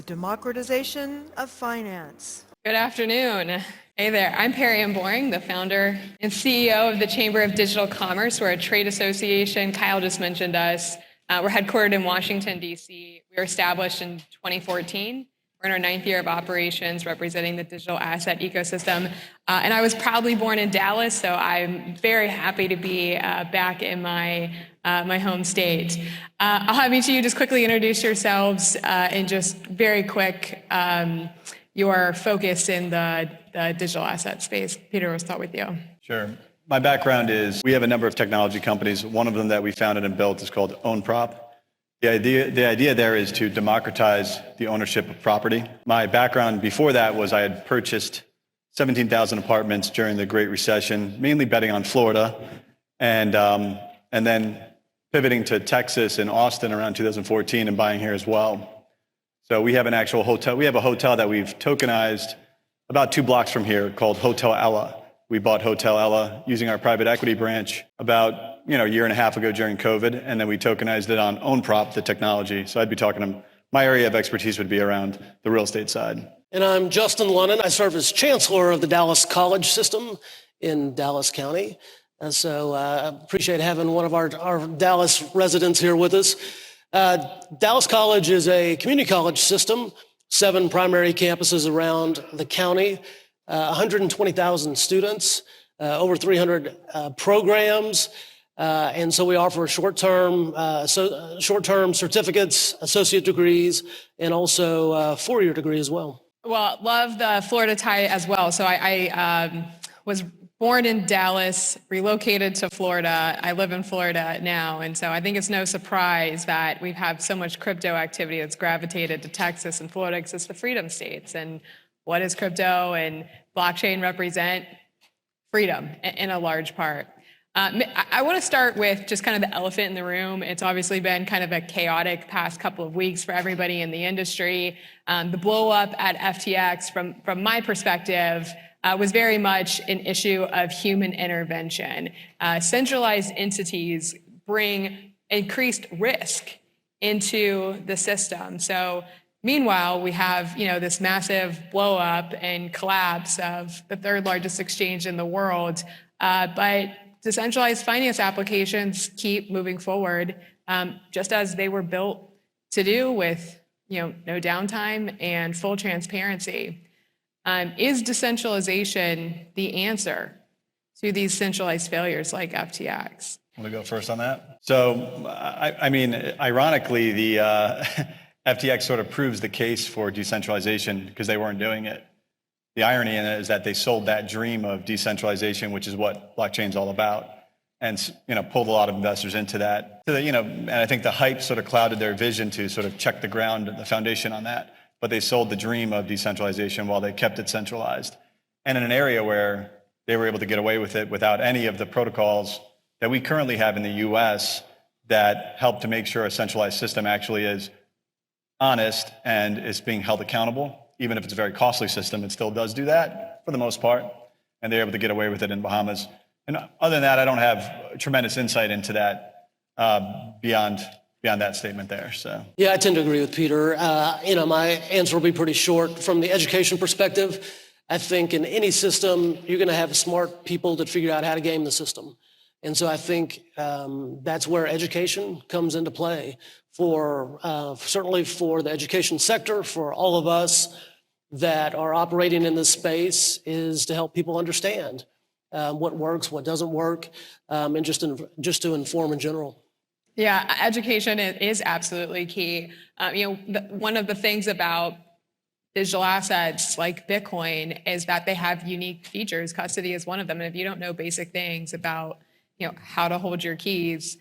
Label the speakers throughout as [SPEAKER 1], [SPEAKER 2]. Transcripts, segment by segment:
[SPEAKER 1] the democratization of finance.
[SPEAKER 2] Good afternoon. Hey there, I'm Perry Boring, the founder and CEO of the Chamber of Digital Commerce. We're a trade association. Kyle just mentioned us. We're headquartered in Washington, D.C. We were established in 2014. We're in our 9th year of operations representing the digital asset ecosystem. And I was proudly born in Dallas, so I'm very happy to be back in my home state. I'll have each of you just quickly introduce yourselves and just very quick your focus in the digital asset space. Peter, we'll start with you.
[SPEAKER 3] Sure. My background is we have a number of technology companies. One of them that we founded and built is called OwnProp. The idea there is to democratize the ownership of property. My background before that was I had purchased 17,000 apartments during the Great Recession, mainly betting on Florida, and then pivoting to Texas and Austin around 2014 and buying here as well. So we have an actual hotel. We have a hotel that we've tokenized about 2 blocks from here called Hotel Ella. We bought Hotel Ella using our private equity branch about a year and a half ago during COVID, and then we tokenized it on OwnProp, the technology. So I'd be talking to my area of expertise would be around the real estate side.
[SPEAKER 4] And I'm Justin Lunnan. I serve as chancellor of the Dallas College System in Dallas County. And so I appreciate having one of our Dallas residents here with us. Dallas College is a community college system, 7 primary campuses around the county, 120,000 students, over 300 programs. And so we offer short-term certificates, associate degrees, and also 4-year degree as well.
[SPEAKER 2] Well, love the Florida tie as well. So I was born in Dallas, relocated to Florida. I live in Florida now. And so I think it's no surprise that we've had so much crypto activity that's gravitated to Texas and Florida because it's the freedom states. And what does crypto and blockchain represent? Freedom in a large part. I want to start with just kind of the elephant in the room. It's obviously been kind of a chaotic past couple of weeks for everybody in the industry. The blow up at FTX, from my perspective, was very much an issue of human intervention. Centralized entities bring increased risk into the system. So meanwhile, we have this massive blow up and collapse of the 3rd largest exchange in the world. But decentralized finance applications keep moving forward, just as they were built to do, with no downtime and full transparency. Is decentralization the answer to these centralized failures like FTX?
[SPEAKER 3] Want to go first on that? So, I mean, ironically, the FTX sort of proves the case for decentralization because they weren't doing it. The irony in it is that they sold that dream of decentralization, which is what blockchain's all about, and pulled a lot of investors into that. So and I think the hype sort of clouded their vision to sort of check the ground, the foundation on that. But they sold the dream of decentralization while they kept it centralized, and in an area where they were able to get away with it without any of the protocols that we currently have in the U.S. that help to make sure a centralized system actually is honest and is being held accountable. Even if it's a very costly system, it still does do that for the most part, and they're able to get away with it in Bahamas. And other than that, I don't have tremendous insight into that beyond that statement there. So
[SPEAKER 4] yeah, I tend to agree with Peter. My answer will be pretty short. From the education perspective, I think in any system, you're going to have smart people that figure out how to game the system. And so I think that's where education comes into play for certainly for the education sector, for all of us that are operating in this space, is to help people understand what works, what doesn't work, and just to inform in general.
[SPEAKER 2] Yeah, education is absolutely key. One of the things about digital assets like Bitcoin is that they have unique features. Custody is one of them. And if you don't know basic things about how to hold your keys,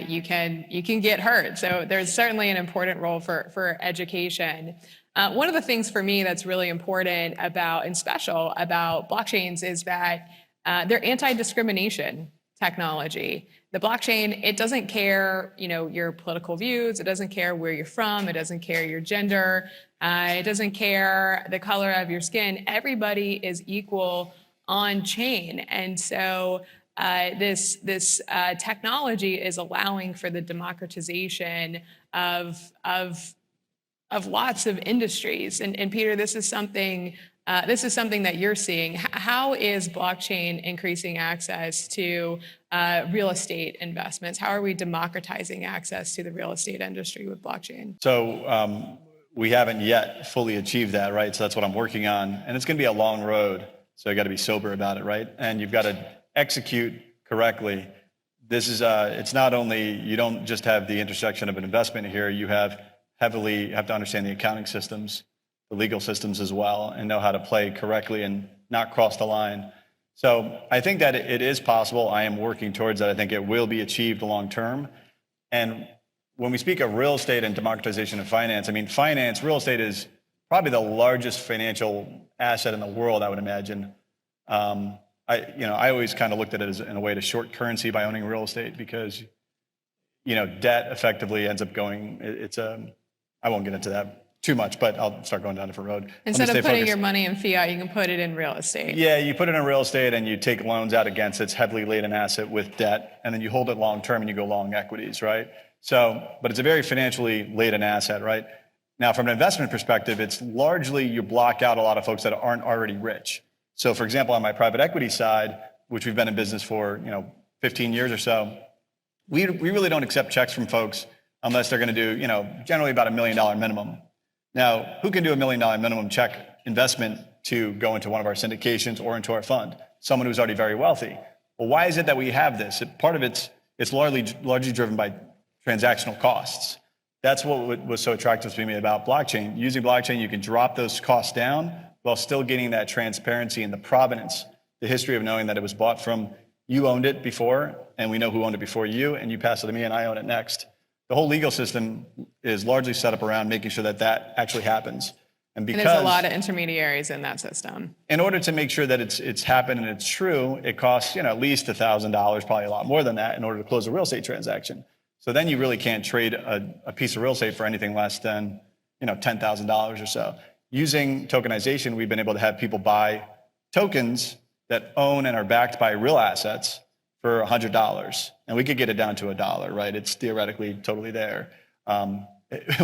[SPEAKER 2] you can get hurt. So there's certainly an important role for education. One of the things for me that's really important and special about blockchains is that they're anti-discrimination technology. The blockchain, it doesn't care, your political views. It doesn't care where you're from. It doesn't care your gender. It doesn't care the color of your skin. Everybody is equal on chain. And so this technology is allowing for the democratization of of lots of industries. And Peter, this is something that you're seeing. How is blockchain increasing access to real estate investments? How are we democratizing access to the real estate industry with blockchain?
[SPEAKER 3] So we haven't yet fully achieved that, right? So that's what I'm working on. And it's going to be a long road. So you got to be sober about it, right? And you've got to execute correctly. This is, it's not only, you don't just have the intersection of an investment here, you have to understand the accounting systems, the legal systems as well, and know how to play correctly and not cross the line. So I think that it is possible. I am working towards that. I think it will be achieved long term. And when we speak of real estate and democratization of finance, I mean, real estate is probably the largest financial asset in the world, I would imagine. I always kind of looked at it as in a way to short currency by owning real estate because, debt effectively ends up going, I won't get into that too much, but I'll start going down a different road.
[SPEAKER 2] Instead of putting your money in fiat, you can put it in real estate.
[SPEAKER 3] Yeah, you put it in real estate and you take loans out against it. It's heavily laden asset with debt, and then you hold it long term and you go long equities, right? So, but it's a very financially laden asset, right? Now, from an investment perspective, it's largely you block out a lot of folks that aren't already rich. So, for example, on my private equity side, which we've been in business for 15 years or so, we really don't accept checks from folks unless they're going to do generally about $1 million minimum. Now, who can do $1 million minimum check investment to go into one of our syndications or into our fund? Someone who's already very wealthy. Well, why is it that we have this? Part of it's largely driven by transactional costs. That's what was so attractive to me about blockchain. Using blockchain, you can drop those costs down while still getting that transparency and the provenance, the history of knowing that it was bought from, you owned it before, and we know who owned it before you, and you pass it to me, and I own it next. The whole legal system is largely set up around making sure that that actually happens. And because
[SPEAKER 2] there's a lot of intermediaries in that system.
[SPEAKER 3] In order to make sure that it's happened and it's true, it costs at least $1,000, probably a lot more than that, in order to close a real estate transaction. So then you really can't trade a piece of real estate for anything less than $10,000 or so. Using tokenization, we've been able to have people buy tokens that own and are backed by real assets for $100, and we could get it down to $1, right? It's theoretically totally there.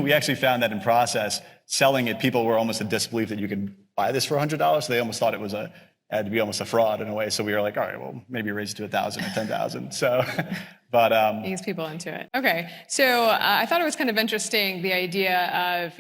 [SPEAKER 3] We actually found that in process, selling it, people were almost in disbelief that you could buy this for $100, so they almost thought it had to be almost a fraud in a way. So we were like, all right, well, maybe raise it to 1,000 or 10,000. So, but
[SPEAKER 2] ease people into it. Okay, so I thought it was kind of interesting the idea of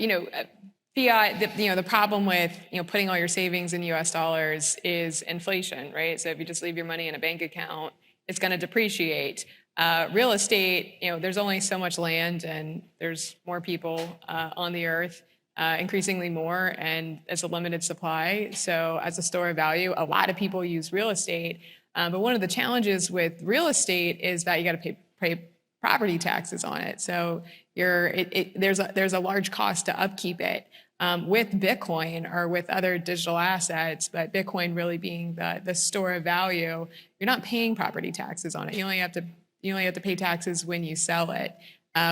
[SPEAKER 2] fiat. The problem with putting all your savings in U.S. dollars is inflation, right? So if you just leave your money in a bank account, it's going to depreciate. Real estate, there's only so much land and there's more people on the earth, increasingly more, and it's a limited supply. So as a store of value, a lot of people use real estate. But one of the challenges with real estate is that you got to pay property taxes on it. So there's a large cost to upkeep it. With Bitcoin or with other digital assets, but Bitcoin really being the store of value, you're not paying property taxes on it. You only have to pay taxes when you sell it,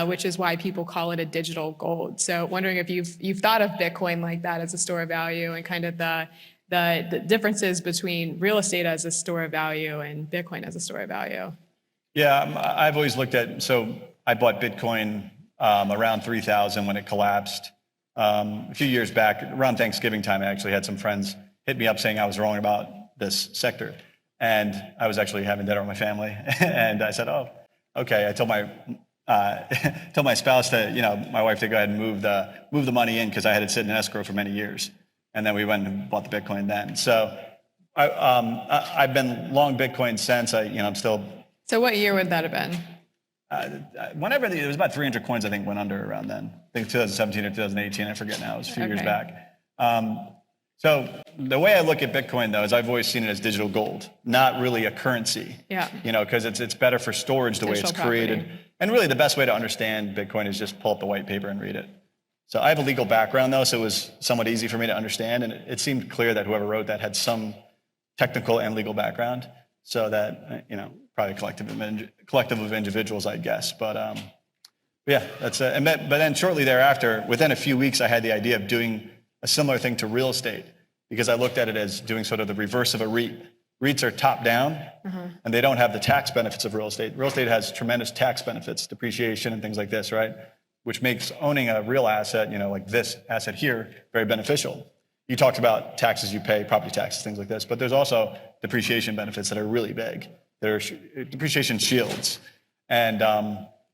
[SPEAKER 2] which is why people call it a digital gold. So wondering if you've thought of Bitcoin like that as a store of value and kind of the differences between real estate as a store of value and Bitcoin as a store of value.
[SPEAKER 3] Yeah, I've always looked at, so I bought Bitcoin around 3,000 when it collapsed. A few years back, around Thanksgiving time, I actually had some friends hit me up saying I was wrong about this sector. And I was actually having dinner with my family. And I said, oh, okay. I told my spouse to, my wife to go ahead and move the money in because I had it sit in escrow for many years. And then we went and bought the Bitcoin then. So I've been long Bitcoin since. I'm still. So
[SPEAKER 2] what year would that have been?
[SPEAKER 3] Whenever there was about 300 coins, I think, went under around then. I think 2017 or 2018, I forget now. It was a few years back. So the way I look at Bitcoin, though, is I've always seen it as digital gold, not really a currency.
[SPEAKER 2] Yeah.
[SPEAKER 3] Because it's better for storage the way it's created. Property. And really the best way to understand Bitcoin is just pull up the white paper and read it. So I have a legal background, though, so it was somewhat easy for me to understand. And it seemed clear that whoever wrote that had some technical and legal background. So that, probably a collective of individuals, I guess. But yeah, that's it. But then shortly thereafter, within a few weeks, I had the idea of doing a similar thing to real estate because I looked at it as doing sort of the reverse of a REIT. REITs are top down and they don't have the tax benefits of real estate. Real estate has tremendous tax benefits, depreciation and things like this, right? which makes owning a real asset, like this asset here, very beneficial. You talked about taxes you pay, property taxes, things like this, but there's also depreciation benefits that are really big. There are depreciation shields. And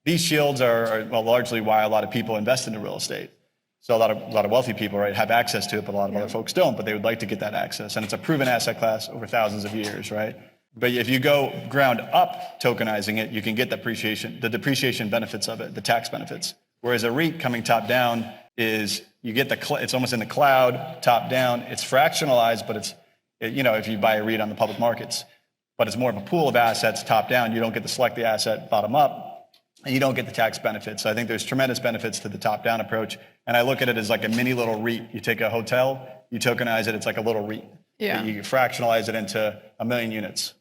[SPEAKER 3] these shields are largely why a lot of people invest into real estate. So a lot of wealthy people, right, have access to it, but a lot of other folks don't, but they would like to get that access. And it's a proven asset class over thousands of years, right? But if you go ground up tokenizing it, you can get the depreciation benefits of it, the tax benefits. Whereas a REIT coming top down is you get it's almost in the cloud, top down. It's fractionalized, but if you buy a REIT on the public markets, but it's more of a pool of assets top down. You don't get to select the asset bottom up, and you don't get the tax benefits. So I think there's tremendous benefits to the top down approach. And I look at it as like a mini little REIT. You take a hotel, you tokenize it, it's like a little REIT.
[SPEAKER 2] Yeah.
[SPEAKER 3] You fractionalize it into 1 million units.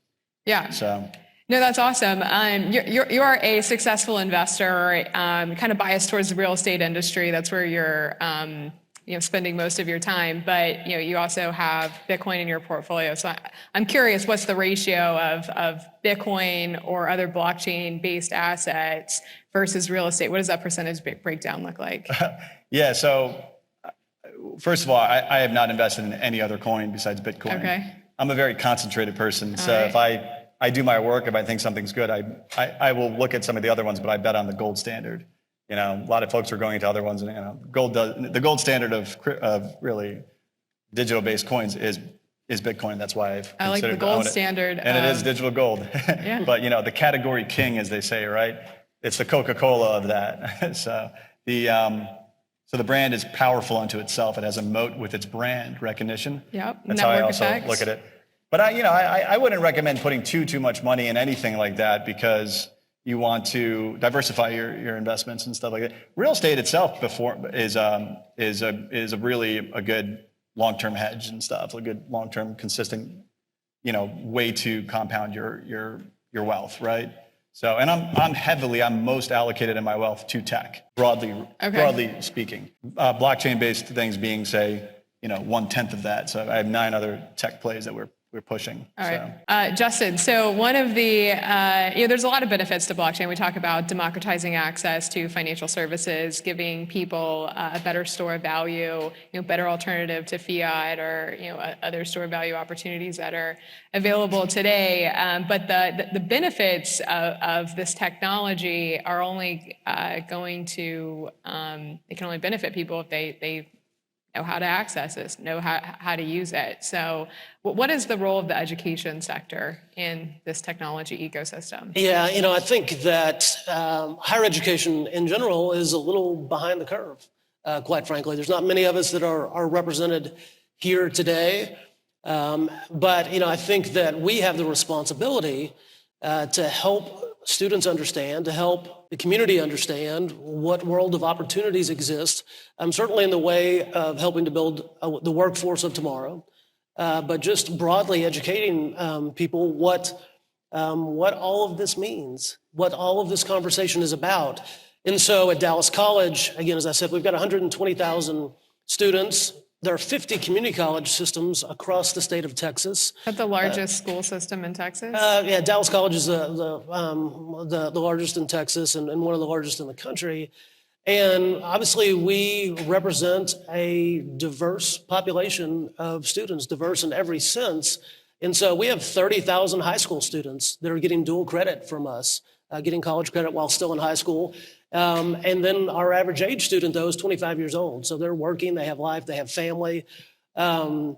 [SPEAKER 2] Yeah.
[SPEAKER 3] So.
[SPEAKER 2] No, that's awesome. You're a successful investor, kind of biased towards the real estate industry. That's where you're, spending most of your time. But you also have Bitcoin in your portfolio. So I'm curious, what's the ratio of Bitcoin or other blockchain-based assets versus real estate? What does that percentage breakdown look like?
[SPEAKER 3] Yeah. So first of all, I have not invested in any other coin besides Bitcoin.
[SPEAKER 2] Okay.
[SPEAKER 3] I'm a very concentrated person. So
[SPEAKER 2] right.
[SPEAKER 3] If I do my work, if I think something's good, I will look at some of the other ones, but I bet on the gold standard. A lot of folks are going into other ones, and the gold standard of really digital-based coins is Bitcoin. That's why I've
[SPEAKER 2] I like the
[SPEAKER 3] considered to
[SPEAKER 2] gold
[SPEAKER 3] own it.
[SPEAKER 2] standard.
[SPEAKER 3] And it is digital gold.
[SPEAKER 2] Yeah.
[SPEAKER 3] But the category king, as they say, right? It's the Coca-Cola of that. So the brand is powerful unto itself. It has a moat with its brand recognition.
[SPEAKER 2] Yep.
[SPEAKER 3] That's
[SPEAKER 2] Network
[SPEAKER 3] how I also
[SPEAKER 2] effects.
[SPEAKER 3] look at it. But I wouldn't recommend putting too much money in anything like that, because you want to diversify your investments and stuff like that. Real estate itself is a really a good long-term hedge and stuff, a good long-term consistent way to compound your wealth, right? So, and I'm most allocated in my wealth to tech, broadly speaking. Blockchain-based things being, say, 1/10 of that. So I have 9 other tech plays that we're pushing.
[SPEAKER 2] All right. Justin, so one of the, there's a lot of benefits to blockchain. We talk about democratizing access to financial services, giving people a better store of value, better alternative to fiat or, other store of value opportunities that are available today. But the benefits of this technology are only going to, it can only benefit people if they know how to access this, know how to use it. So what is the role of the education sector in this technology ecosystem?
[SPEAKER 4] Yeah, I think that higher education in general is a little behind the curve, quite frankly. There's not many of us that are represented here today. But, I think that we have the responsibility to help students understand, to help the community understand what world of opportunities exist, certainly in the way of helping to build the workforce of tomorrow, but just broadly educating people what all of this means, what all of this conversation is about. And so at Dallas College, again, as I said, we've got 120,000 students. There are 50 community college systems across the state of Texas.
[SPEAKER 2] Is that the largest school system in Texas?
[SPEAKER 4] Yeah, Dallas College is the largest in Texas and one of the largest in the country. And obviously, we represent a diverse population of students, diverse in every sense. And so we have 30,000 high school students that are getting dual credit from us, getting college credit while still in high school. And then our average age student, though, is 25 years old. So they're working, they have life, they have family. And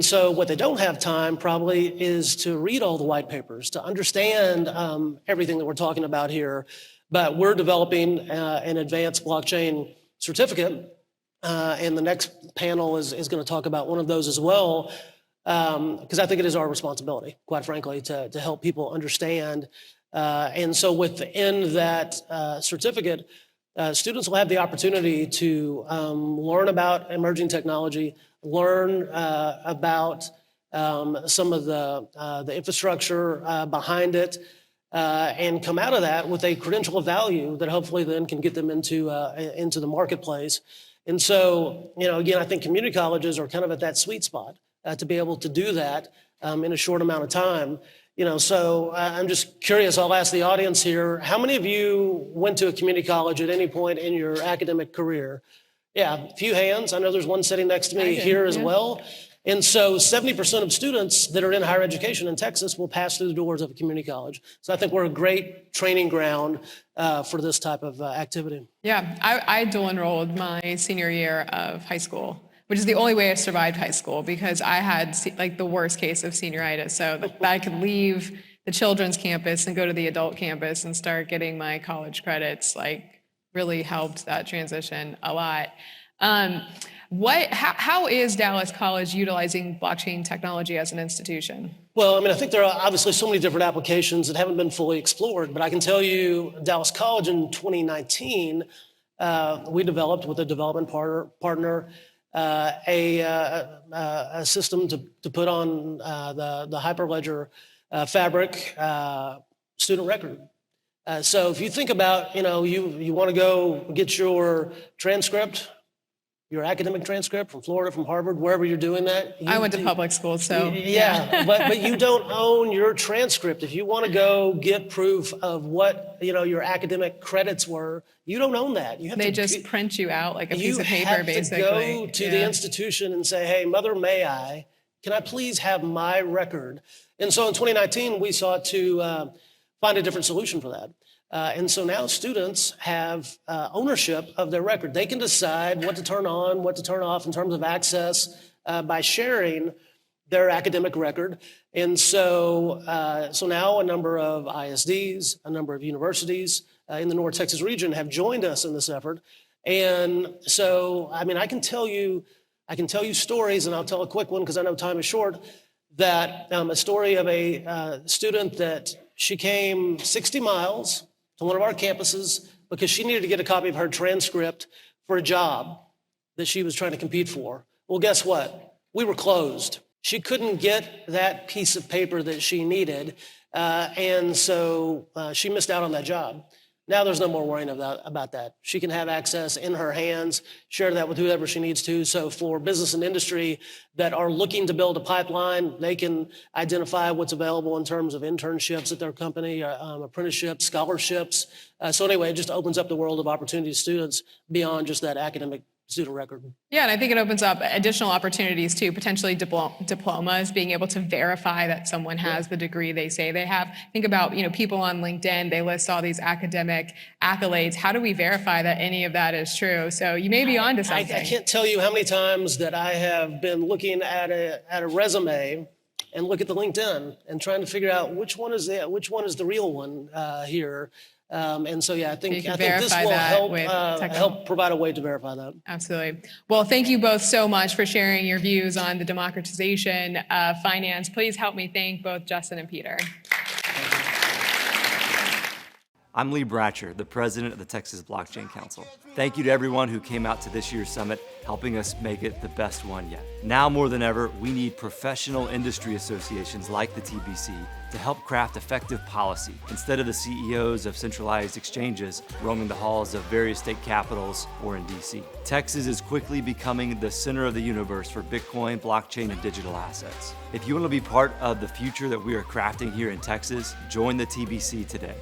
[SPEAKER 4] so what they don't have time probably is to read all the white papers, to understand everything that we're talking about here. But we're developing an advanced blockchain certificate. And the next panel is going to talk about one of those as well, because I think it is our responsibility, quite frankly, to help people understand. And so within that certificate, students will have the opportunity to learn about emerging technology, learn about some of the infrastructure behind it, and come out of that with a credential of value that hopefully then can get them into the marketplace. And so, again, I think community colleges are kind of at that sweet spot to be able to do that in a short amount of time. So I'm just curious, I'll ask the audience here, how many of you went to a community college at any point in your academic career? Yeah, a few hands. I know there's one sitting next to me here as well. And so 70% of students that are in higher education in Texas will pass through the doors of a community college. So I think we're a great training ground for this type of activity.
[SPEAKER 2] Yeah, I dual enrolled my senior year of high school, which is the only way I survived high school because I had like the worst case of senioritis. So that I could leave the children's campus and go to the adult campus and start getting my college credits, like really helped that transition a lot. How is Dallas College utilizing blockchain technology as an institution?
[SPEAKER 4] Well, I think there are obviously so many different applications that haven't been fully explored, but I can tell you Dallas College in 2019, we developed with a development partner a system to put on the Hyperledger Fabric student record. So if you think about, you want to go get your transcript, your academic transcript from Florida, from Harvard, wherever you're doing that.
[SPEAKER 2] I went to public school, so.
[SPEAKER 4] Yeah, but you don't own your transcript. If you want to go get proof of what, your academic credits were, you don't own that. You have
[SPEAKER 2] They
[SPEAKER 4] to
[SPEAKER 2] just print you out like a piece of paper, basically.
[SPEAKER 4] You have to go to the institution and say, hey, Mother, may I? Can I please have my record? And so in 2019, we sought to find a different solution for that. And so now students have ownership of their record. They can decide what to turn on, what to turn off in terms of access by sharing their academic record. And so now a number of ISDs, a number of universities in the North Texas region have joined us in this effort. And so, I can tell you stories, and I'll tell a quick one because I know time is short, that a story of a student that she came 60 miles to one of our campuses because she needed to get a copy of her transcript for a job that she was trying to compete for. Well, guess what? We were closed. She couldn't get that piece of paper that she needed, and so she missed out on that job. Now there's no more worrying about that. She can have access in her hands, share that with whoever she needs to. So for business and industry that are looking to build a pipeline, they can identify what's available in terms of internships at their company, apprenticeships, scholarships. So anyway, it just opens up the world of opportunity to students beyond just that academic student record.
[SPEAKER 2] Yeah, and I think it opens up additional opportunities too, potentially diplomas, being able to verify that someone has the degree they say they have. Think about, people on LinkedIn, they list all these academic accolades. How do we verify that any of that is true? So you may be onto something.
[SPEAKER 4] I can't tell you how many times that I have been looking at a resume and look at the LinkedIn and trying to figure out which one is the real one here. And so, I think this will help provide a way to verify that.
[SPEAKER 2] Absolutely. Well, thank you both so much for sharing your views on the democratization of finance. Please help me thank both Justin and Peter.
[SPEAKER 5] I'm Lee Bratcher, the president of the Texas Blockchain Council. Thank you to everyone who came out to this year's summit, helping us make it the best one yet. Now more than ever, we need professional industry associations like the TBC to help craft effective policy instead of the CEOs of centralized exchanges roaming the halls of various state capitals or in DC. Texas is quickly becoming the center of the universe for Bitcoin, blockchain, and digital assets. If you want to be part of the future that we are crafting here in Texas, join the TBC today.